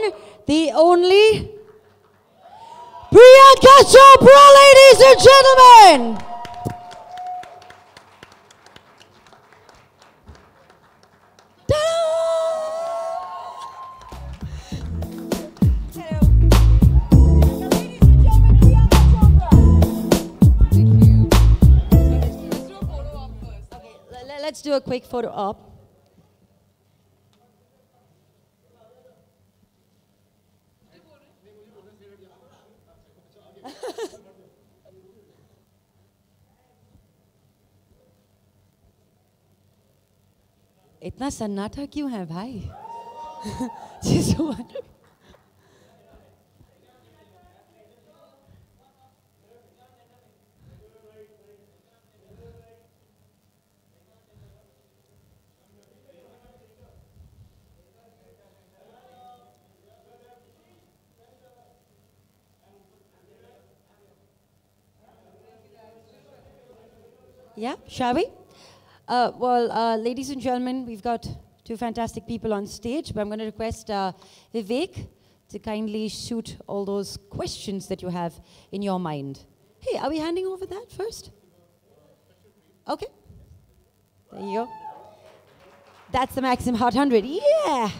one, the only Priyanka Chopra, ladies and gentlemen. Let's do a quick photo op. इतना सन्नाटा क्यों है भाई? Just one. Yeah, shall we? Ladies and gentlemen, we've got two fantastic people on stage, but I'm going to request Vivek to kindly shoot all those questions that you have in your mind. Hey, are we handing over that first? Okay. There you go. That's the Maxim Hot 100. Yeah!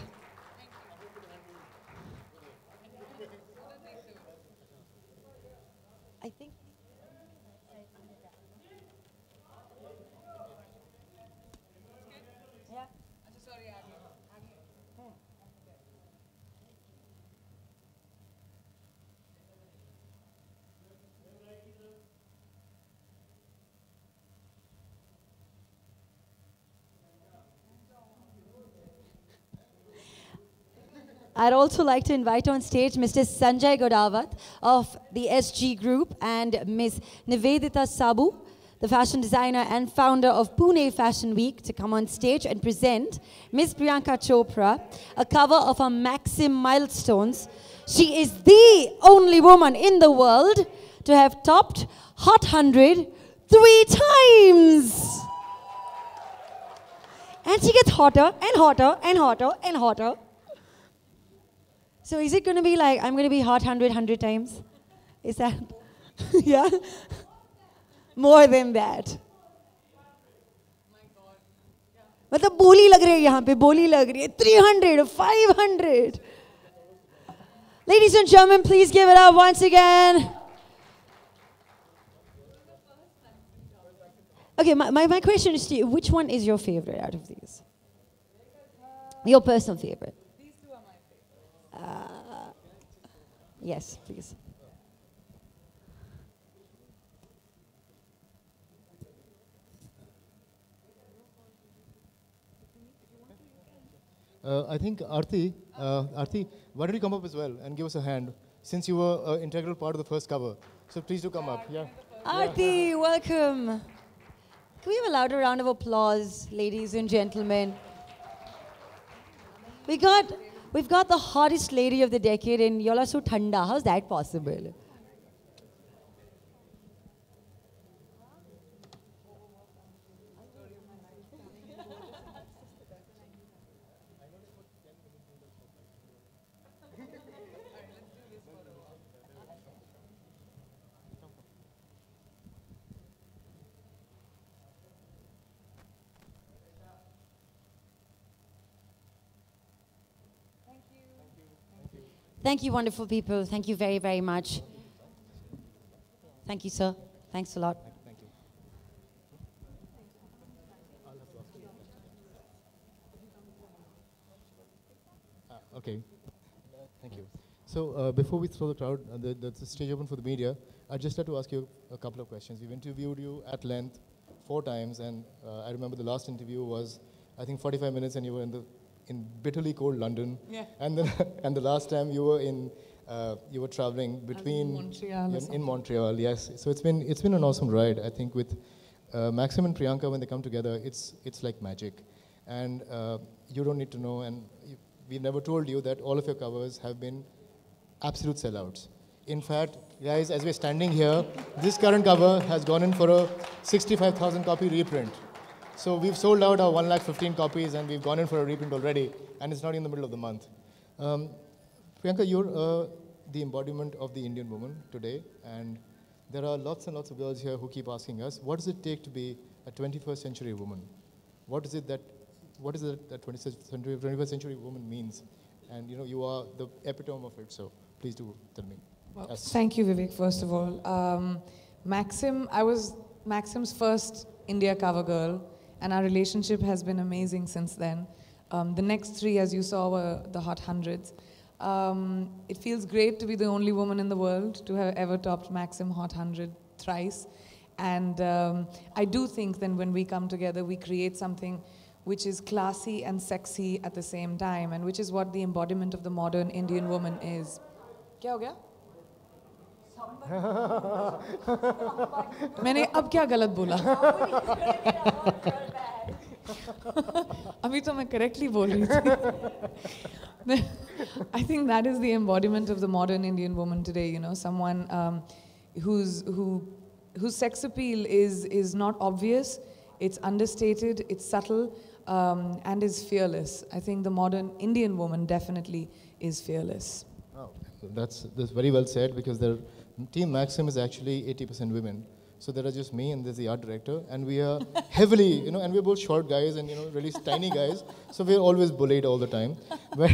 I think... I'd also like to invite on stage Mr. Sanjay Godawat of the SG Group and Ms. Nivedita Sabu, the fashion designer and founder of Pune Fashion Week, to come on stage and present Ms. Priyanka Chopra, a cover of her Maxim Milestones. She is the only woman in the world to have topped Hot 100 3 times. And she gets hotter and hotter and hotter and hotter. So is it going to be like, I'm going to be hot 100 times? Is that? Yeah? More than that. मतलब बोली लग रही है यहाँ पे, बोली लग रही है. 300, 500. Ladies and gentlemen, please give it up once again. Okay, my question is to you, which one is your favorite out of these? Your personal favorite? Yes, please. I think Aarti, why don't you come up as well and give us a hand, since you were an integral part of the first cover. So please do come up. Yeah. Aarti, welcome. Can we have a louder round of applause, ladies and gentlemen? We've got the hottest lady of the decade, and y'all are so thanda. How's that possible? Thank you, wonderful people. Thank you very, very much. Thank you, sir. Thanks a lot. Thank you. Okay. Thank you. So before we throw the crowd, the stage open for the media, I'd just like to ask you a couple of questions. We've interviewed you at length 4 times, and I remember the last interview was, I think, 45 minutes, and you were in bitterly cold London. Yeah. And then and the last time you were traveling between in Montreal. Yes. So it's been an awesome ride. I think with Maxim and Priyanka, when they come together, it's like magic. And you don't need to know, and we never told you that all of your covers have been absolute sellouts. In fact, guys, as we're standing here, this current cover has gone in for a 65,000 copy reprint. So we've sold out our 1,15,000 copies, and we've gone in for a reprint already, and it's not in the middle of the month. Priyanka, you're the embodiment of the Indian woman today, and there are lots and lots of girls here who keep asking us, what does it take to be a 21st century woman? What is it that 21st century woman means? And you are the epitome of it, so please do tell me. Well, Yes. thank you, Vivek, first of all. I was Maxim's first India cover girl, and our relationship has been amazing since then. The next three, as you saw, were the Hot Hundreds. It feels great to be the only woman in the world to have ever topped Maxim Hot 100 thrice. And I do think that when we come together, we create something which is classy and sexy at the same time, and which is what the embodiment of the modern Indian woman is. क्या हो गया? मैंने अब क्या गलत बोला? अभी तो मैं correctly बोल रही थी. I think that is the embodiment of the modern Indian woman today. Someone whose sex appeal is not obvious, it's understated, it's subtle, and is fearless. I think the modern Indian woman definitely is fearless. Oh, that's very well said, because Team Maxim is actually 80% women. So there are just me and there's the art director, and we are heavily, and we're both short guys and really tiny guys. So we're always bullied all the time. But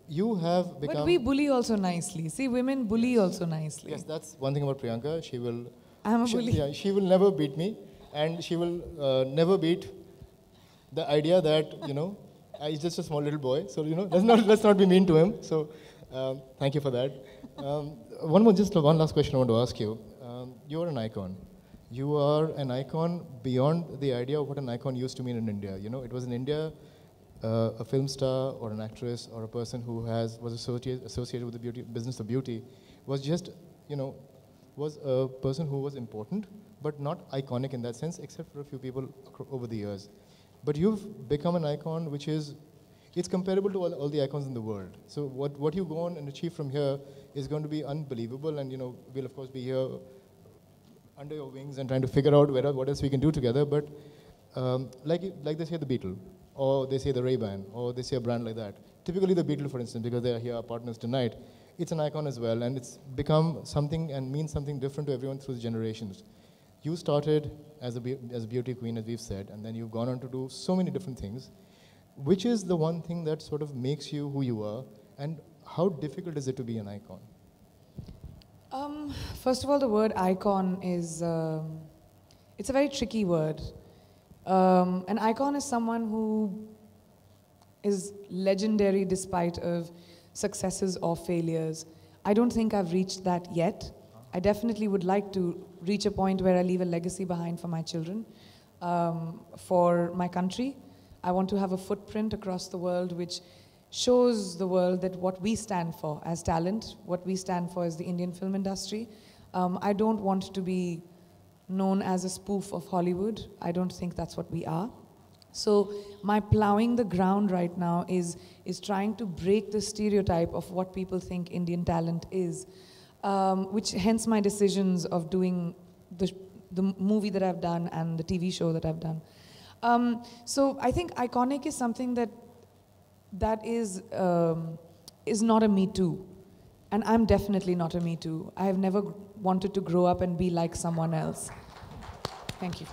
you have become. But we bully also nicely. See, women bully also nicely. Yes, that's one thing about Priyanka. She will. I'm a bully. Yeah, she will never beat me, and she will never beat the idea that he's just a small little boy. So let's not be mean to him. So thank you for that. One last question I want to ask you. You are an icon. You are an icon beyond the idea of what an icon used to mean in India. It was in India, a film star or an actress or a person who was associated with the business of beauty was just, was a person who was important, but not iconic in that sense, except for a few people over the years. But you've become an icon which it's comparable to all the icons in the world. So what you go on and achieve from here is going to be unbelievable, and we'll of course be here under your wings and trying to figure out what else we can do together. But like they say the Beatle, or they say the Ray-Ban, or they say a brand like that. Typically the Beatle, for instance, because they are here, our partners tonight, it's an icon as well, and it's become something and means something different to everyone through the generations. You started as a beauty queen, as we've said, and then you've gone on to do so many different things. Which is the one thing that sort of makes you who you are, and how difficult is it to be an icon? First of all, the word icon is, it's a very tricky word. An icon is someone who is legendary despite of successes or failures. I don't think I've reached that yet. I definitely would like to reach a point where I leave a legacy behind for my children, for my country. I want to have a footprint across the world which shows the world that what we stand for as talent, what we stand for as the Indian film industry. I don't want to be known as a spoof of Hollywood. I don't think that's what we are. So my plowing the ground right now is trying to break the stereotype of what people think Indian talent is, which hence my decisions of doing the movie that I've done and the TV show that I've done. So I think iconic is something that is not a me too. And I'm definitely not a me too. I have never wanted to grow up and be like someone else. Thank you.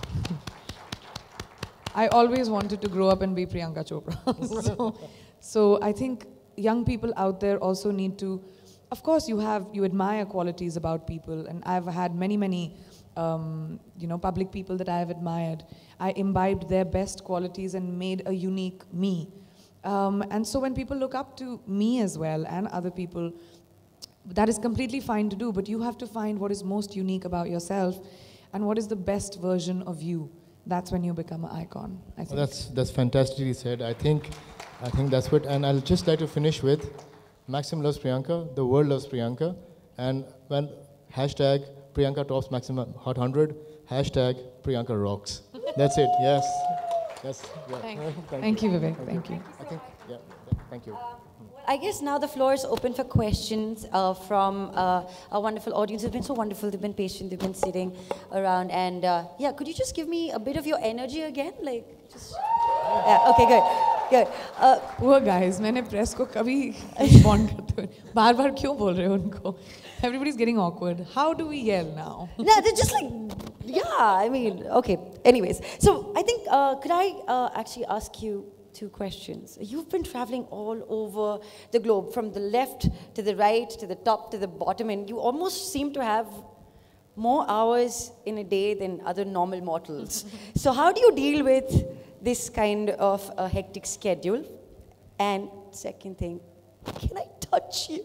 I always wanted to grow up and be Priyanka Chopra. So I think young people out there also need to, of course you admire qualities about people, and I've had many public people that I have admired. I imbibed their best qualities and made a unique me. And so when people look up to me as well and other people, that is completely fine to do, but you have to find what is most unique about yourself and what is the best version of you. That's when you become an icon, I think. That's fantastically said. I think that's what, and I'll just like to finish with, Maxim loves Priyanka, the world loves Priyanka, and well, hashtag Priyanka tops Maxim Hot 100, hashtag Priyanka rocks. That's it, yes. Yes. Yeah. Thank you, Vivek. Thank you. I think, yeah, thank you. I guess now the floor is open for questions from our wonderful audience. They've been so wonderful. They've been patient. They've been sitting around. And yeah, could you just give me a bit of your energy again? Like, just... Yeah, okay, good. Good. Poor guys, मैंने press को कभी respond करते हुए बार-बार क्यों बोल रहे हो उनको? Everybody's getting awkward. How do we yell now? No, they're just like, yeah, I mean, okay. Anyways, so I think, could I actually ask you two questions? You've been traveling all over the globe, from the left to the right, to the top to the bottom, and you almost seem to have more hours in a day than other normal mortals. So how do you deal with this kind of a hectic schedule? And second thing, can I touch you?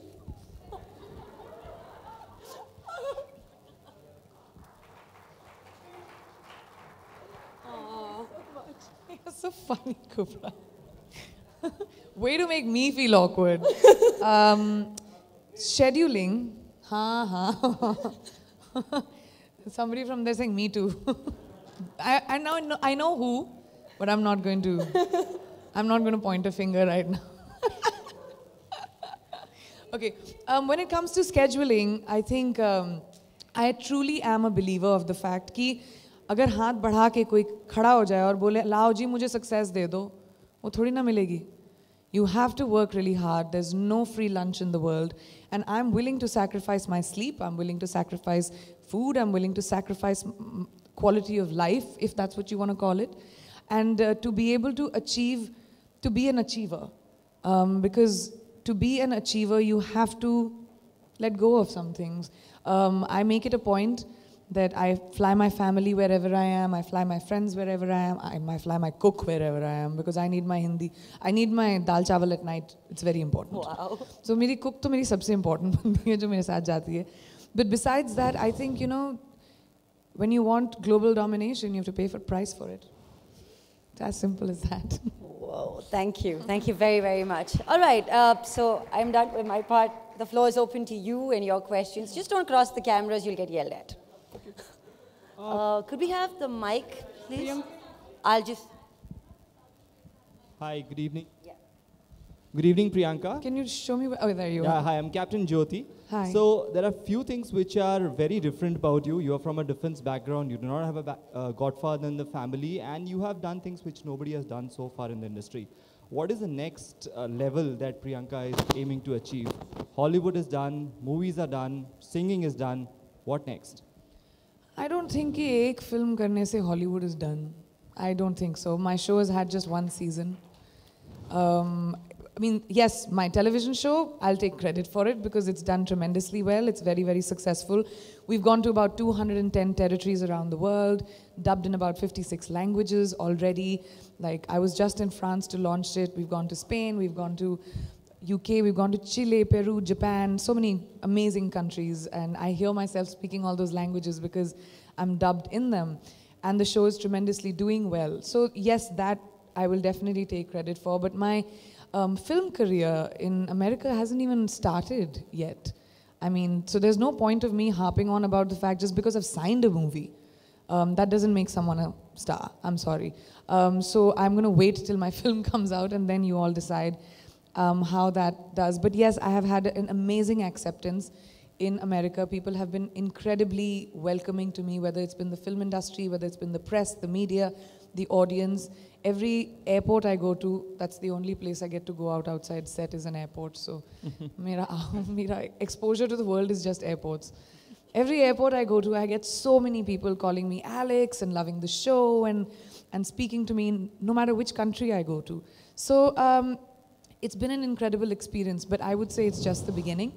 You're so funny, Chopra. Way to make me feel awkward. Scheduling. Somebody from there saying me too. I know who, but I'm not going to point a finger right now. Okay. When it comes to scheduling, I think I truly am a believer of the fact कि अगर हाथ बढ़ा के कोई खड़ा हो जाए और बोले लाओ जी मुझे सक्सेस दे दो वो थोड़ी ना मिलेगी. You have to work really hard. There's no free lunch in the world. And I'm willing to sacrifice my sleep. I'm willing to sacrifice food. I'm willing to sacrifice quality of life, if that's what you want to call it. And to be able to achieve, to be an achiever. Because to be an achiever, you have to let go of some things. I make it a point that I fly my family wherever I am, I fly my friends wherever I am, I fly my cook wherever I am, because I need my Hindi, I need my dal chawal at night, it's very important. Wow. So my cook to meri sabse important bandi hai jo mere saath jati hai. But besides that, I think, you know, when you want global domination, you have to pay for price for it. It's as simple as that. Whoa, thank you. Thank you very, very much. All right, so I'm done with my part. The floor is open to you and your questions. Just don't cross the cameras, you'll get yelled at. Could we have the mic, please? I'll just... Hi, good evening. Yeah. Good evening, Priyanka. Can you show me? Oh, there you Yeah, are. hi, I'm Captain Jyoti. Hi. So there are few things which are very different about you. You are from a defense background. You do not have a godfather in the family, and you have done things which nobody has done so far in the industry. What is the next level that Priyanka is aiming to achieve? Hollywood is done, movies are done, singing is done. What next? I don't think कि एक film करने से Hollywood is done. I don't think so. My show has had just one season. I mean, yes, my television show, I'll take credit for it because it's done tremendously well. It's very, very successful. We've gone to about 210 territories around the world, dubbed in about 56 languages already. Like, I was just in France to launch it. We've gone to Spain, we've gone to UK, we've gone to Chile, Peru, Japan, so many amazing countries, and I hear myself speaking all those languages because I'm dubbed in them, and the show is tremendously doing well. So yes, that I will definitely take credit for, but my film career in America hasn't even started yet. I mean, so there's no point of me harping on about the fact just because I've signed a movie. That doesn't make someone a star, I'm sorry. So I'm gonna wait till my film comes out and then you all decide how that does. But yes, I have had an amazing acceptance in America. People have been incredibly welcoming to me, whether it's been the film industry, whether it's been the press, the media, the audience. Every airport I go to, that's the only place I get to go outside set is an airport. So mera exposure to the world is just airports. Every airport I go to, I get so many people calling me Alex and loving the show and speaking to me no matter which country I go to. So it's been an incredible experience, but I would say it's just the beginning.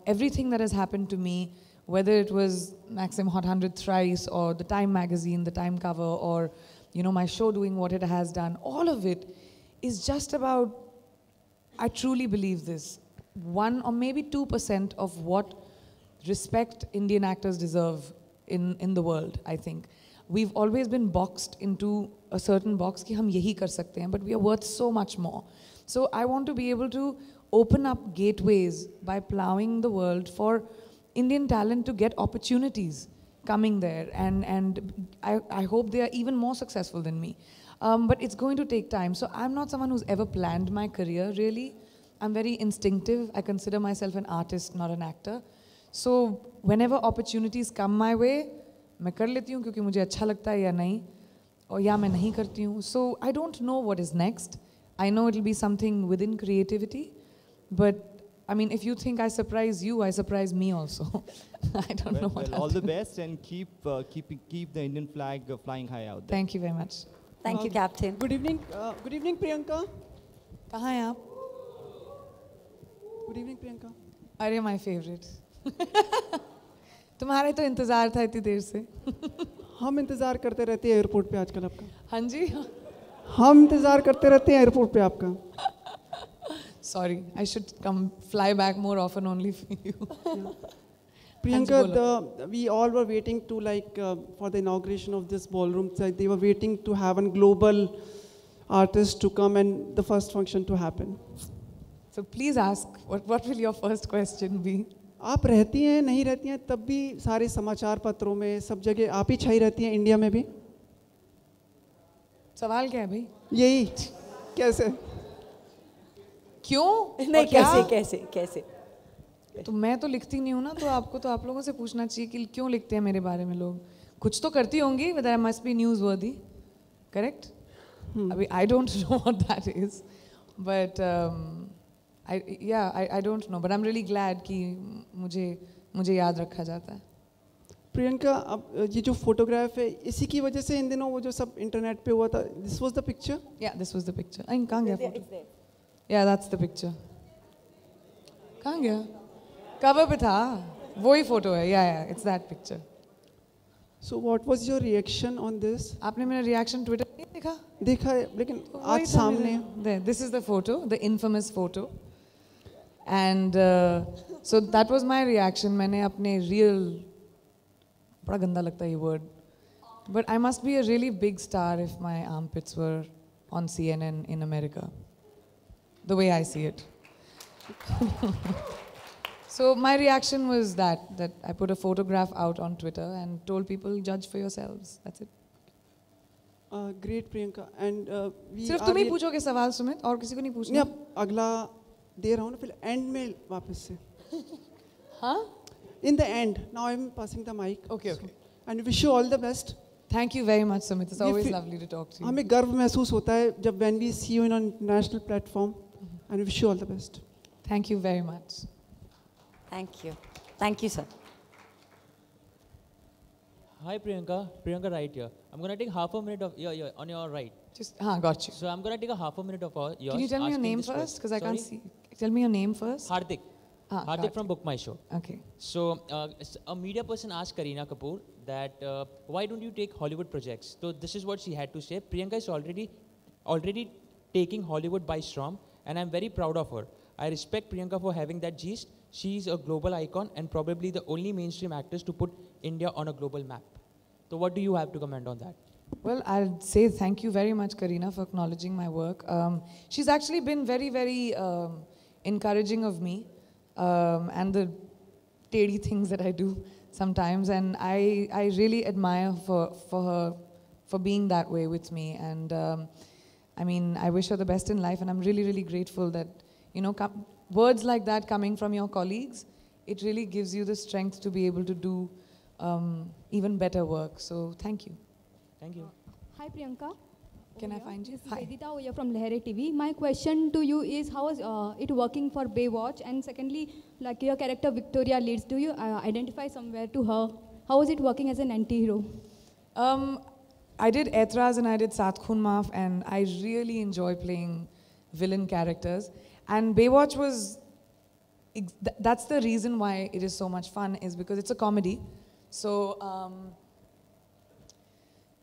Everything that has happened to me, whether it was Maxim Hot 100 thrice or the Time magazine, the Time cover, or you know, my show doing what it has done, all of it is just about, I truly believe this, 1 or maybe 2% of what respect Indian actors deserve in the world, I think. We've always been boxed into a certain box कि हम यही कर सकते हैं, but we are worth so much more. So I want to be able to open up gateways by plowing the world for Indian talent to get opportunities coming there, and I hope they are even more successful than me. But it's going to take time. So I'm not someone who's ever planned my career, really. I'm very instinctive. I consider myself an artist, not an actor. So whenever opportunities come my way, मैं कर लेती हूँ क्योंकि मुझे अच्छा लगता है या नहीं, और या मैं नहीं करती हूँ. So I don't know what is next. I know it'll be something within creativity, but I mean, if you think I surprise you, I surprise me also. I don't know what Well, I'll all the do. best and keep the Indian flag flying high out there. Thank you very much. Thank you, Captain. Good evening, Priyanka. कहाँ हैं आप? Good evening, Priyanka. अरे my favorite. तुम्हारे तो इंतजार था इतनी देर से. हम इंतजार करते रहते हैं एयरपोर्ट पे आजकल आपका. हाँ जी. हम इंतजार करते रहते हैं एयरपोर्ट पे आपका. Sorry, I should come fly back more often only for you. Priyanka, we all were waiting to for the inauguration of this ballroom. So they were waiting to have a global artist to come and the first function to happen. So please ask, what will your first question be? आप रहती हैं नहीं रहती हैं तब भी सारे समाचार पत्रों में सब जगह आप ही छाई रहती हैं इंडिया में भी. सवाल क्या है भाई? यही कैसे? क्यों? नहीं, और क्या? कैसे? तो मैं तो लिखती नहीं हूँ ना, तो आपको तो आप लोगों से पूछना चाहिए कि क्यों लिखते हैं मेरे बारे में लोग. कुछ तो करती होंगी, whether I must be newsworthy, correct? अभी I don't know what that is, but I don't know, but I'm really glad कि मुझे याद रखा जाता है. प्रियंका, अब ये जो फोटोग्राफ है इसी की वजह से इन दिनों वो जो सब इंटरनेट पे हुआ था, this was the picture? Yeah, this was the picture. कहाँ गया photo? Yeah, that's the picture. कहाँ गया? कवर पे था, वही फोटो है. Yeah, it's that picture. So what was your reaction on this? आपने मेरा reaction Twitter पे नहीं देखा? देखा है, लेकिन आज वही था सामने. मेरा. There, this is the photo, the infamous photo. And so that was my reaction. मैंने अपने real, बड़ा गंदा लगता है ये word, but I must be a really big star if my armpits were on CNN in America, the way I see it. So my reaction was that I put a photograph out on Twitter and told people, judge for yourselves. That's it. Great, Priyanka. And we सिर्फ तुम ही पूछोगे सवाल सुमित, और किसी को नहीं पूछना? नहीं, अब अगला दे रहा हूँ ना, फिर एंड में वापस से. हाँ? In the end, now I'm passing the mic. Okay. And wish you all the best. Thank you very much, Sumit. It's ये always फिर- lovely to talk to you. हमें गर्व महसूस होता है जब when we see you in a national platform. And wish you all the best. Thank you very much. Thank you, sir. Hi Priyanka right here. I'm gonna take half a minute of on your right. Just got you. So I'm gonna take a half a minute of yours. Can you tell me your asking name this first? Because question. I can't Sorry? see. Tell me your name first. Hardik. Hardik from Book My Show. Okay. So a media person asked Kareena Kapoor that why don't you take Hollywood projects? So this is what she had to say. Priyanka is already taking Hollywood by storm, and I'm very proud of her. I respect Priyanka for having that gist. She's a global icon and probably the only mainstream actress to put India on a global map. So what do you have to comment on that? Well, I'll say thank you very much, Kareena, for acknowledging my work. She's actually been very, very encouraging of me and the teddy things that I do sometimes. And I really admire for her for being that way with me. And I mean, I wish her the best in life. And I'm really, really grateful that, you know, words like that coming from your colleagues, it really gives you the strength to be able to do even better work. So thank you. Thank you. Hi Priyanka. Can I find you? This is Hi. Vedita Oya from Lehere TV. My question to you is how is it working for Baywatch? And secondly, like your character Victoria Leeds, do you identify somewhere to her? How is it working as an anti-hero? I did Aitraz and I did Sat Khoon Maaf, and I really enjoy playing villain characters. And Baywatch was, that's the reason why it is so much fun, is because it's a comedy. So,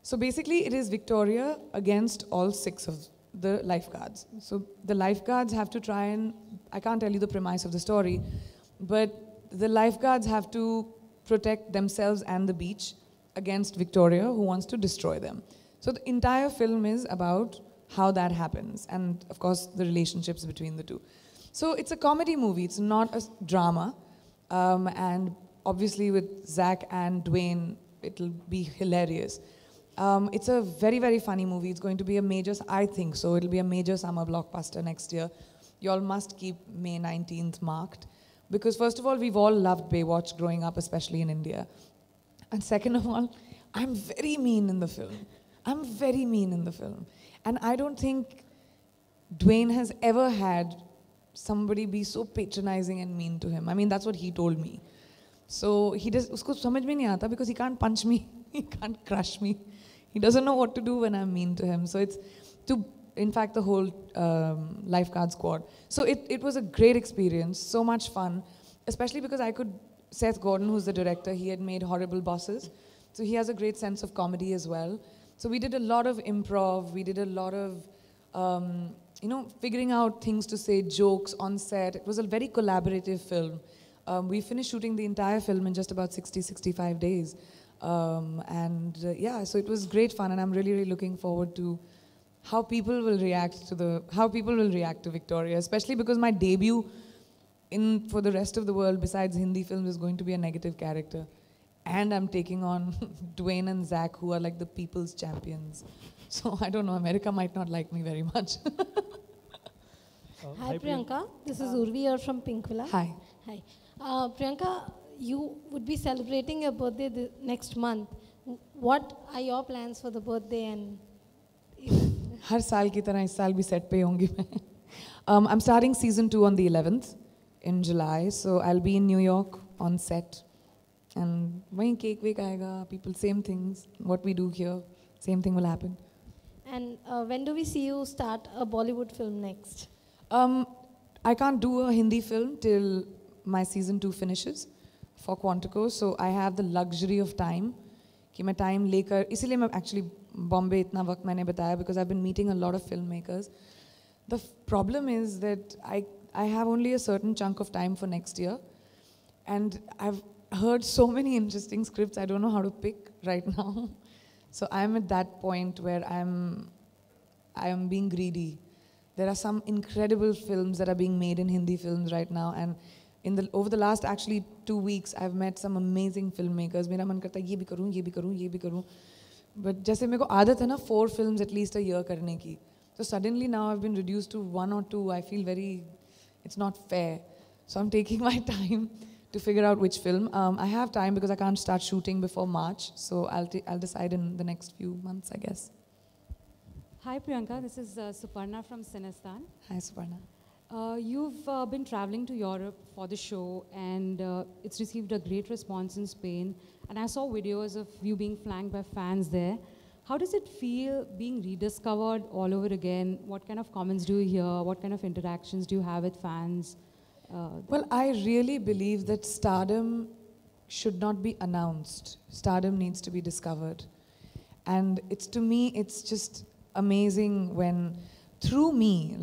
so basically it is Victoria against all 6 of the lifeguards. So the lifeguards have to try and, I can't tell you the premise of the story, but the lifeguards have to protect themselves and the beach against Victoria, who wants to destroy them. So the entire film is about how that happens, and of course the relationships between the two. So it's a comedy movie, it's not a drama, and obviously with Zach and Dwayne, it'll be hilarious. It's a very, very funny movie. It's going to be a major, I think so, it'll be a major summer blockbuster next year. You all must keep May 19th marked, because first of all, we've all loved Baywatch growing up, especially in India. And second of all, I'm very mean in the film. I'm very mean in the film. And I don't think Dwayne has ever had somebody be so patronizing and mean to him. I mean, that's what he told me. So he does, usko samajh mein nahi aata because he can't punch me, he can't crush me. He doesn't know what to do when I'm mean to him. So it's in fact, the whole lifeguard squad. So it was a great experience, so much fun, especially because Seth Gordon, who's the director, he had made Horrible Bosses. So he has a great sense of comedy as well. So we did a lot of improv, we did a lot of, figuring out things to say, jokes on set. It was a very collaborative film. We finished shooting the entire film in just about 65 days. So it was great fun, and I'm really, really looking forward to how people will react to Victoria, especially because my debut for the rest of the world besides Hindi films is going to be a negative character. And I'm taking on Dwayne and Zach, who are like the people's champions. So I don't know, America might not like me very much. Hi Priyanka, this is Urvi here from Pinkvilla. Hi. Hi. Priyanka, you would be celebrating your birthday next month. What are your plans for the birthday? And हर साल की तरह इस साल भी set पे होंगी मैं. I'm starting season 2 on the 11th in July, so I'll be in New York on set. And वहीं cake वेक आएगा, people, same things, what we do here, same thing will happen. And when do we see you start a Bollywood film next? I can't do a Hindi film till my season 2 finishes for Quantico, so I have the luxury of time कि मैं time लेकर, इसीलिए मैं actually Bombay इतना वक्त मैंने बताया because I've been meeting a lot of filmmakers. The problem is that I have only a certain chunk of time for next year, and I've heard so many interesting scripts, I don't know how to pick right now. So I'm at that point where I am being greedy. There are some incredible films that are being made in Hindi films right now, and over the last actually 2 weeks, I've met some amazing filmmakers. मेरा मन करता है ये भी करूँ, ये भी करूँ, ये भी करूँ. But जैसे मेरे को आदत है ना 4 films at least a year करने की. So suddenly now I've been reduced to 1 or 2. I feel it's not fair. So I'm taking my time to figure out which film. I have time because I can't start shooting before March. So I'll decide in the next few months, I guess. Hi Priyanka, this is Suparna from Sinestan. Hi Suparna. You've been traveling to Europe for the show, and it's received a great response in Spain. And I saw videos of you being flanked by fans there. How does it feel being rediscovered all over again? What kind of comments do you hear? What kind of interactions do you have with fans? Well, I really believe that stardom should not be announced. Stardom needs to be discovered. And to me, it's just amazing when, through me,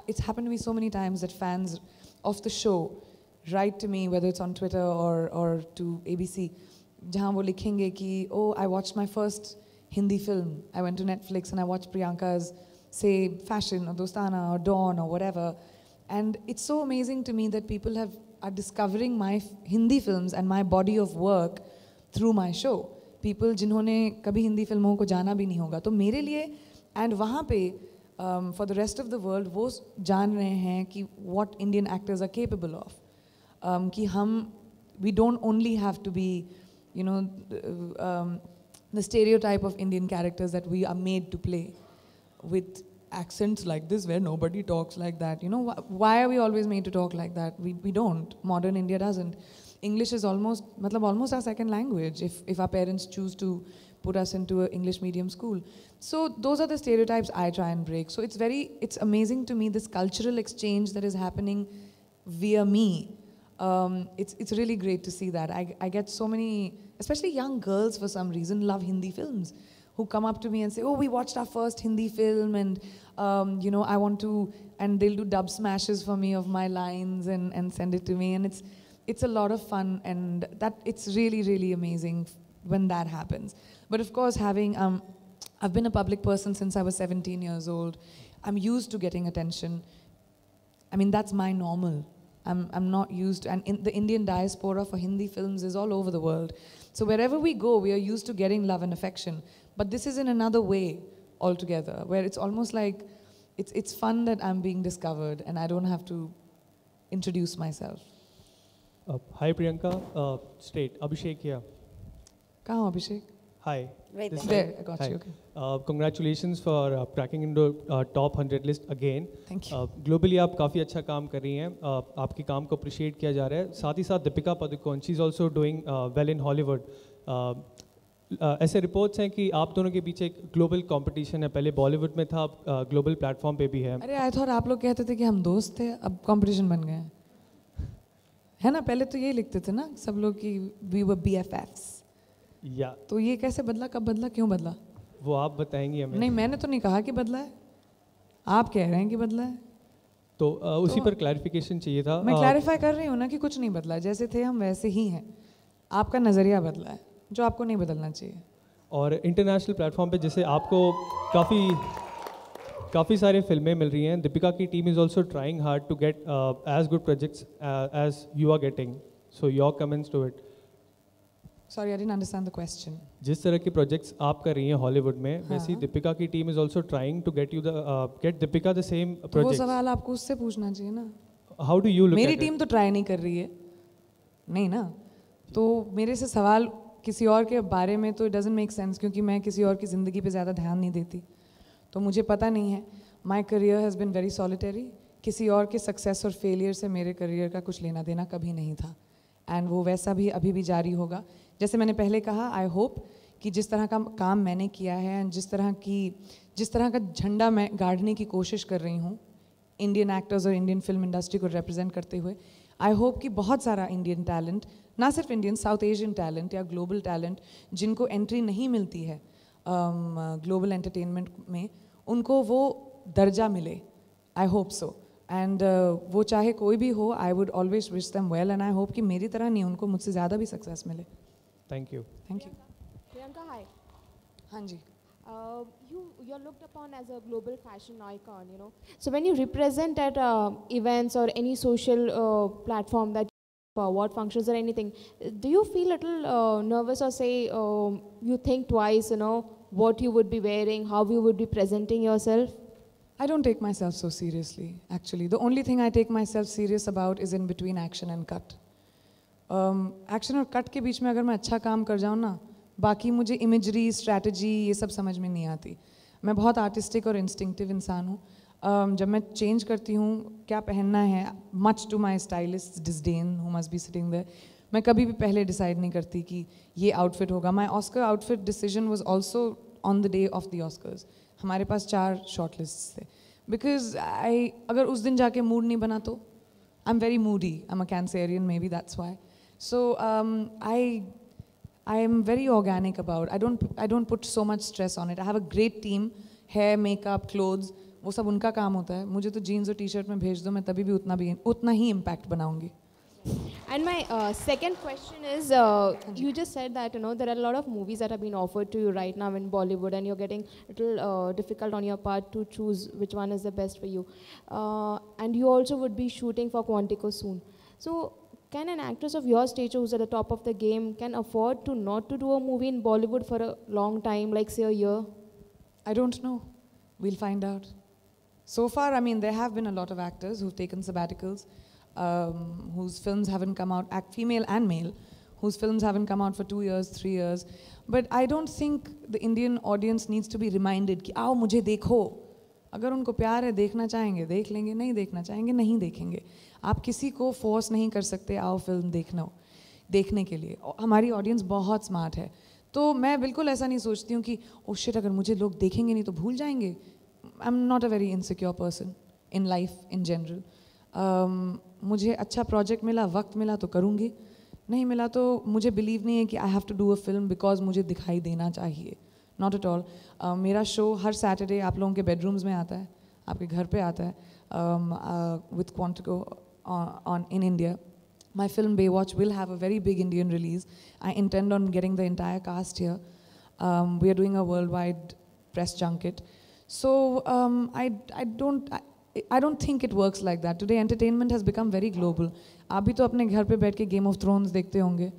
it's happened to me so many times that fans of the show write to me, whether it's on Twitter or to ABC, जहाँ वो लिखेंगे कि, oh, I watched my first Hindi film. I went to Netflix and I watched Priyanka's, say, Fashion or Dostana or Dawn or whatever. And it's so amazing to me that people are discovering my Hindi films and my body of work through my show. People जिन्होंने कभी हिंदी फिल्मों को जाना भी नहीं होगा. तो मेरे लिए, and वहाँ पे, for the rest of the world, वो जान रहे हैं कि what Indian actors are capable of. कि we don't only have to be, the stereotype of Indian characters that we are made to play with accents like this where nobody talks like that. Why are we always made to talk like that? We don't. Modern India doesn't. English is almost our second language if our parents choose to put us into an English medium school. So those are the stereotypes I try and break. So it's amazing to me, this cultural exchange that is happening via me. It's really great to see that. I get so many, especially young girls for some reason, love Hindi films, who come up to me and say, oh, we watched our first Hindi film and, I want to, and they'll do dub smashes for me of my lines and send it to me. And it's a lot of fun, and it's really, really amazing when that happens. But of course, I've been a public person since I was 17 years old. I'm used to getting attention. I mean, that's my normal. I'm not used to, and the Indian diaspora for Hindi films is all over the world. So wherever we go, we are used to getting love and affection. But this is in another way altogether, where it's almost like, it's fun that I'm being discovered and I don't have to introduce myself. Hi Priyanka, straight, Abhishek here. कहाँ हो अभिषेक? Hi. Right This there. side. I got Hi. you, okay. Congratulations for cracking into top 100 list again. Thank you. Globally आप काफ़ी अच्छा काम कर रही हैं. आपके काम को appreciate किया जा रहा है. साथ ही साथ Deepika Padukone, she's also doing well in Hollywood. ऐसे रिपोर्ट्स हैं कि आप दोनों के पीछे एक ग्लोबल कंपटीशन है. पहले बॉलीवुड में था, अब ग्लोबल प्लेटफॉर्म पे भी है. अरे आई थॉट आप लोग कहते थे कि हम दोस्त थे, अब कंपटीशन बन गए हैं, है ना? पहले तो यही लिखते थे ना सब लोग कि वी वर BFFs. या तो ये कैसे बदला, कब बदला, क्यों बदला? वो आप बताएंगी हमें. नहीं, मैंने तो नहीं कहा कि बदला है, आप कह रहे हैं कि बदला है. तो उसी पर क्लैरिफिकेशन चाहिए था. मैं क्लैरिफाई कर रही हूँ ना कि कुछ नहीं बदला, जैसे थे हम वैसे ही हैं. आपका नज़रिया बदला है जो आपको नहीं बदलना चाहिए. और इंटरनेशनल प्लेटफॉर्म पे जैसे आपको काफ़ी सारे फिल्में मिल रही हैं. दीपिका की team is also trying hard to get as good projects as you are getting. So your comments to it. Sorry, I didn't understand the question. जिस तरह के प्रोजेक्ट्स आप कर रही हैं हॉलीवुड में, हाँ. वैसे ही दीपिका की team is also trying to get get Deepika the same तो वो प्रोजेक्ट्स. सवाल आपको उससे पूछना चाहिए ना. हाउ डू यू लुक मेरी एट टीम तो ट्राई नहीं कर रही है, नहीं ना. तो मेरे से सवाल किसी और के बारे में तो इट डजंट मेक सेंस, क्योंकि मैं किसी और की ज़िंदगी पे ज़्यादा ध्यान नहीं देती, तो मुझे पता नहीं है. My career has been very solitary. किसी और के सक्सेस और फेलियर से मेरे करियर का कुछ लेना देना कभी नहीं था, एंड वो वैसा भी अभी भी जारी होगा. जैसे मैंने पहले कहा, आई होप कि जिस तरह का काम मैंने किया है एंड जिस तरह का झंडा मैं गाड़ने की कोशिश कर रही हूँ इंडियन एक्टर्स और इंडियन फिल्म इंडस्ट्री को रिप्रेजेंट करते हुए, आई होप कि बहुत सारा इंडियन टैलेंट, ना सिर्फ इंडियन, साउथ एशियन टैलेंट या ग्लोबल टैलेंट जिनको एंट्री नहीं मिलती है ग्लोबल एंटरटेनमेंट में, उनको वो दर्जा मिले. I hope so. एंड वो चाहे कोई भी हो, I would always wish them well, and I hope कि मेरी तरह नहीं, उनको मुझसे ज़्यादा भी सक्सेस मिले. Thank you. Thank you. Priyanka, hi. हाँ जी. You're looked upon as a global fashion icon, you know. So when you represent at events or any social platform that award functions or anything, do you feel a little nervous or say you think twice, you know, what you would be wearing, how you would be presenting yourself? I don't take myself so seriously, actually. The only thing I take myself serious about is in between action and cut. Action और cut के बीच में अगर मैं अच्छा काम कर जाऊँ ना, बाकी मुझे इमेजरी, स्ट्रैटेजी ये सब समझ में नहीं आती. मैं बहुत आर्टिस्टिक और इंस्टिंक्टिव इंसान हूँ. जब मैं चेंज करती हूँ क्या पहनना है, much to my stylist disdain who must be sitting there, मैं कभी भी पहले डिसाइड नहीं करती कि ये आउटफिट होगा. My Oscar outfit decision was also on the day of the Oscars. हमारे पास 4 शॉर्ट लिस्ट थे, बिकॉज अगर उस दिन जाके मूड नहीं बना तो I am very moody. I am a Cancerian, maybe that's why. So I am very organic about. I don't put so much stress on it. I have a great team, hair, makeup, clothes. वो सब उनका काम होता है. मुझे तो jeans और T-shirt में भेज दो, मैं तभी भी उतना ही इम्पैक्ट बनाऊंगी. And my second question is, you just said that, you know, there are a lot of movies that have been offered to you right now in Bollywood, and you're getting a little difficult on your part to choose which one is the best for you. And you also would be shooting for Quantico soon. So can an actress of your stature who's at the top of the game can afford to not to do a movie in Bollywood for a long time, like say a year? I don't know. We'll find out. So far, I mean, there have been a lot of actors who've taken sabbaticals, whose films haven't come out, female and male, whose films haven't come out for 2 years, 3 years. But I don't think the Indian audience needs to be reminded कि आओ मुझे देखो. अगर उनको प्यार है, देखना चाहेंगे देख लेंगे, नहीं देखना चाहेंगे नहीं देखेंगे. आप किसी को फोर्स नहीं कर सकते आओ फिल्म देखने के लिए. हमारी ऑडियंस बहुत स्मार्ट है, तो मैं बिल्कुल ऐसा नहीं सोचती हूँ कि ओ शिट अगर मुझे लोग देखेंगे नहीं तो भूल जाएंगे. I am not a very insecure person in life in general. मुझे अच्छा प्रोजेक्ट मिला, वक्त मिला तो करूँगी, नहीं मिला तो मुझे बिलीव नहीं है कि I have to do a film because मुझे दिखाई देना चाहिए. Not at all. मेरा शो हर सैटरडे आप लोगों के बेडरूम्स में आता है, आपके घर पे आता है, with Quantico on in India. My film Baywatch will have a very big Indian release. I intend on getting the entire cast here. We are doing a worldwide press junket. So I don't think it works like that. Today entertainment has become very global. आप भी तो अपने घर पे बैठ के Game of Thrones देखते होंगे.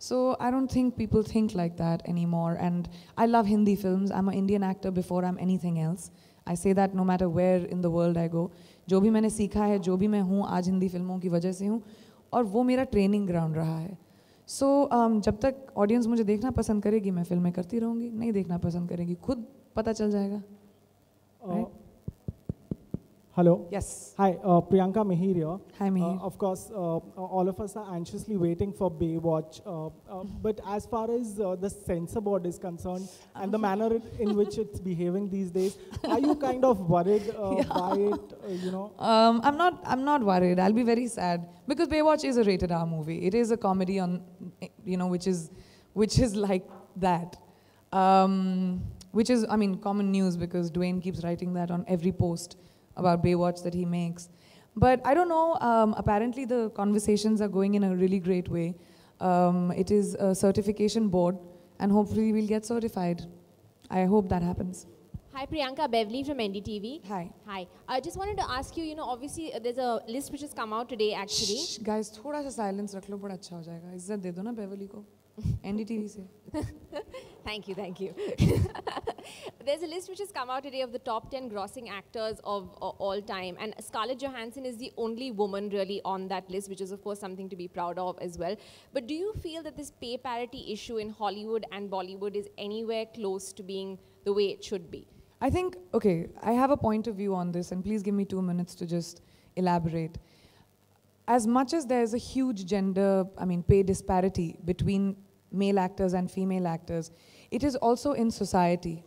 So I don't think people think like that anymore. And I love Hindi films. I'm an Indian actor before I'm anything else. I say that no matter where in the world I go. जो भी मैंने सीखा है, जो भी मैं हूँ आज हिंदी फिल्मों की वजह से हूँ, और वो मेरा ट्रेनिंग ग्राउंड रहा है. So जब तक audience मुझे देखना पसंद करेगी मैं फिल्में करती रहूँगी, नहीं देखना पसंद करेगी खुद पता चल जाएगा. Right? Hello. Yes. Hi, Priyanka Mihir here. Hi, Mihir. Of course, all of us are anxiously waiting for Baywatch. But as far as the censor board is concerned and the manner in which it's behaving these days, are you kind of worried by it? You know. I'm not worried. I'll be very sad because Baywatch is a rated R movie. It is a comedy on, which is like that. Which is, I mean, common news because Dwayne keeps writing that on every post about Baywatch that he makes. But I don't know, apparently the conversations are going in a really great way. It is a certification board and hopefully we'll get certified. I hope that happens. Hi Priyanka, Beverly from NDTV. Hi. Hi. I just wanted to ask you, obviously there's a list which has come out today actually. Shh, guys, थोड़ा सा silence रख लो, बड़ा अच्छा हो जाएगा. इज्जत दे दो ना बेवली को. NDTV से. Thank you. There's a list which has come out today of the top 10 grossing actors of all time, and Scarlett Johansson is the only woman really on that list, which is of course something to be proud of as well. But do you feel that this pay parity issue in Hollywood and Bollywood is anywhere close to being the way it should be? I think, okay, I have a point of view on this, and please give me 2 minutes to just elaborate. As much as there's a huge pay disparity between male actors and female actors, it is also in society.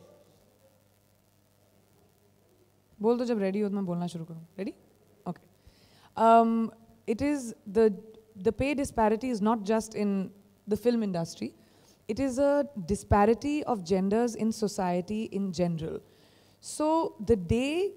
बोल दो जब ready हो तो मैं बोलना शुरू करूँ. Ready? Okay. It is the pay disparity is not just in the film industry. It is a disparity of genders in society in general. So the day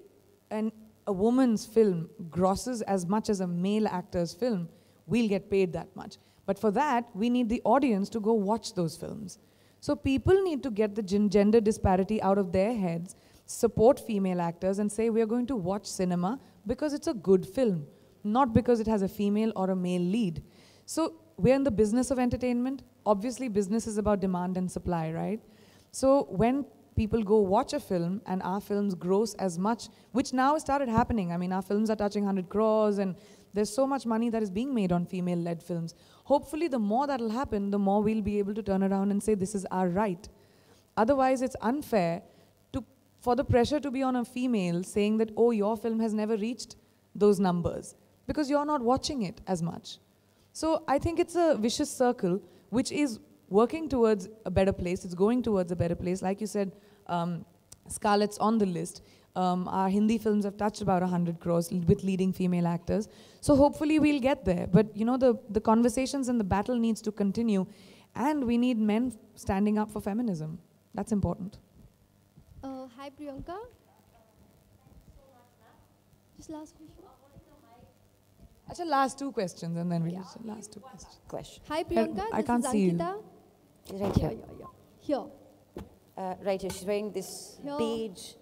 a woman's film grosses as much as a male actor's film, we'll get paid that much. But for that, we need the audience to go watch those films. So people need to get the gender disparity out of their heads, support female actors and say, we're going to watch cinema because it's a good film, not because it has a female or a male lead. So we're in the business of entertainment. Obviously, business is about demand and supply, right? So when people go watch a film and our films gross as much, which now started happening. I mean, our films are touching 100 crores and there's so much money that is being made on female-led films. Hopefully, the more that'll happen, the more we'll be able to turn around and say, this is our right. Otherwise, it's unfair for the pressure to be on a female saying that, oh, your film has never reached those numbers because you're not watching it as much. So I think it's a vicious circle, which is working towards a better place. It's going towards a better place. Like you said, Scarlett's on the list. Our Hindi films have touched about 100 crores with leading female actors. So hopefully we'll get there. But the conversations and the battle needs to continue. And we need men standing up for feminism. That's important. Hi Priyanka. Just last question. Actually, last 2 questions and then we'll just last 2 questions. Hi Priyanka, I can't see you. Ankita. Right here. Here. Right here. She's wearing this Here. beige.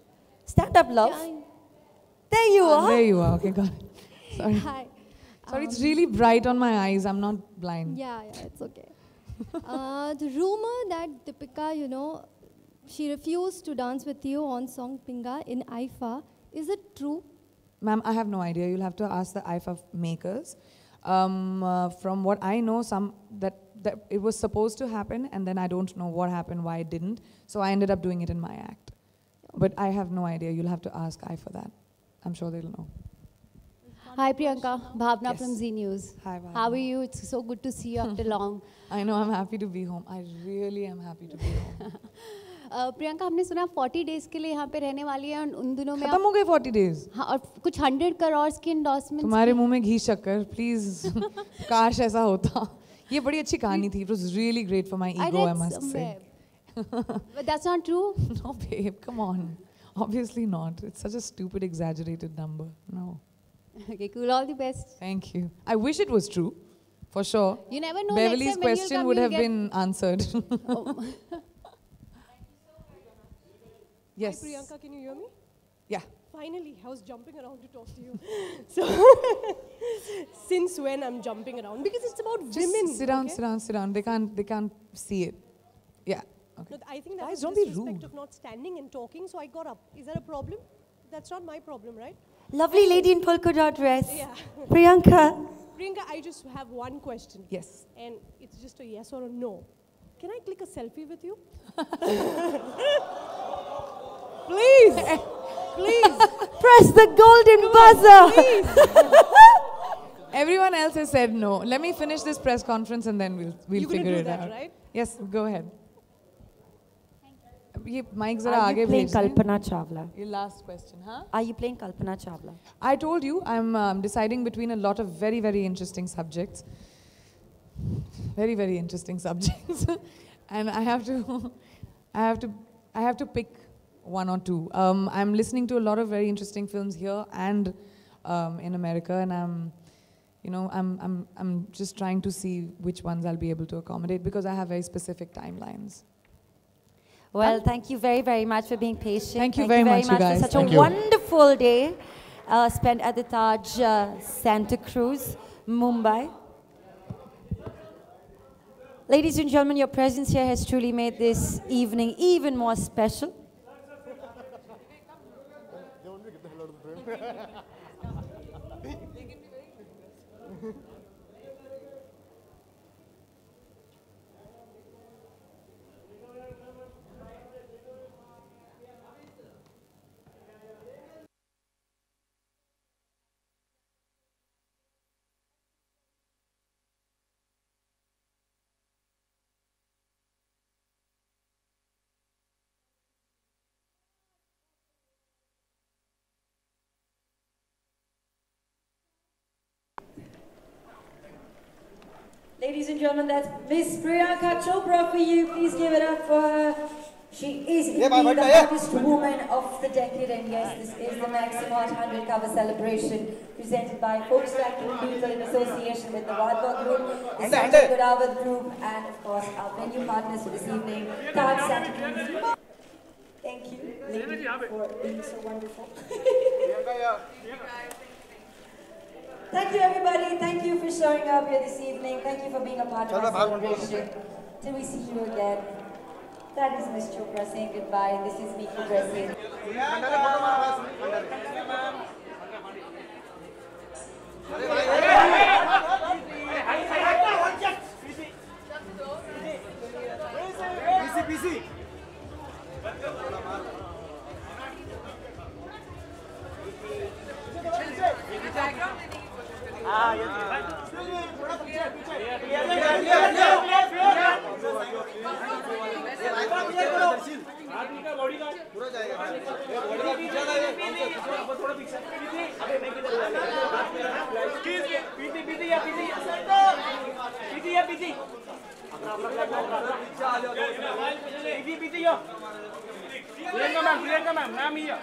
Stand up, love. Yeah. There you are. There you are. Okay, got it. Sorry. Hi. Sorry, it's really bright on my eyes. I'm not blind. Yeah, it's okay. The rumor that Deepika, she refused to dance with you on song Pinga in IFA, is it true? Ma'am, I have no idea. You'll have to ask the IFA makers. From what I know, that it was supposed to happen, and then I don't know what happened, why it didn't. So I ended up doing it in my act. But I have no idea. You'll have to ask IFA that. I'm sure they'll know. Hi Priyanka, Bhavna Yes. from Z News. Hi, Bhavna. How are you? It's so good to see you after long. I know, I'm happy to be home. I really am happy to be home. Priyanka हमने सुना 40 days के लिए यहाँ पे रहने वाली है और उन दिनों में खत्म हो गए 40 days. हाँ और कुछ 100 करोड़ की एंडोर्समेंट तुम्हारे मुंह में घी शक्कर प्लीज काश ऐसा होता. ये बड़ी अच्छी कहानी थी. It was really great for my ego, I must say. But that's not true. No, babe, come on. Obviously not. It's such a stupid, exaggerated number. No. Okay, cool. All the best. Thank you. I wish it was true, for sure. You never know. Beverly's question would have been answered. Yes. Hi Priyanka, can you hear me? Yeah. Finally, I was jumping around to talk to you. So, since when I'm jumping around? Because it's about Just women. sit down, okay? sit down. They can't see it. Yeah. Okay. No, I think that Guys, was don't be disrespect rude. of not standing and talking, so I got up. Is that a problem? That's not my problem, right? Lovely lady in polka dot dress. Yeah. Priyanka. Priyanka, I just have one question. Yes. And it's just a yes or a no. Can I click a selfie with you? Please. Please. Press the golden buzzer. Everyone else has said no. Let me finish this press conference and then we'll You're gonna figure do it that, out. right? Yes, go ahead. ये mic जरा Are आगे you playing भेज दें. Kalpana Chawla? Your last question, huh? Are you playing Kalpana Chawla? I told you I'm deciding between a lot of very, very interesting subjects. Very, very interesting subjects. And I have to pick one or two. I'm listening to a lot of very interesting films here and in America, and I'm just trying to see which ones I'll be able to accommodate because I have very specific timelines. Well, thank you very, very much for being patient. Thank you very much, you guys. For such Thank a you. wonderful day spent at the Taj Santa Cruz, Mumbai. Ladies and gentlemen, your presence here has truly made this evening even more special. Ladies and gentlemen, that's Miss Priyanka Chopra for you. Please give it up for her. She is indeed the hottest woman of the decade, and yes, this is the Maxim Hot 100 cover celebration presented by Folkstack People in association with the Wadwa Group, the Sanjay Godawat Group, and of course our venue partners for this evening, Taj Santa Cruz. Thank you, lady, for being so wonderful. Thank you, everybody. Thank you for showing up here this evening. Thank you for being a part of our celebration. Till we see you again. That is Miss Chopra saying goodbye. This is me progressing. Priyanka ma'am here.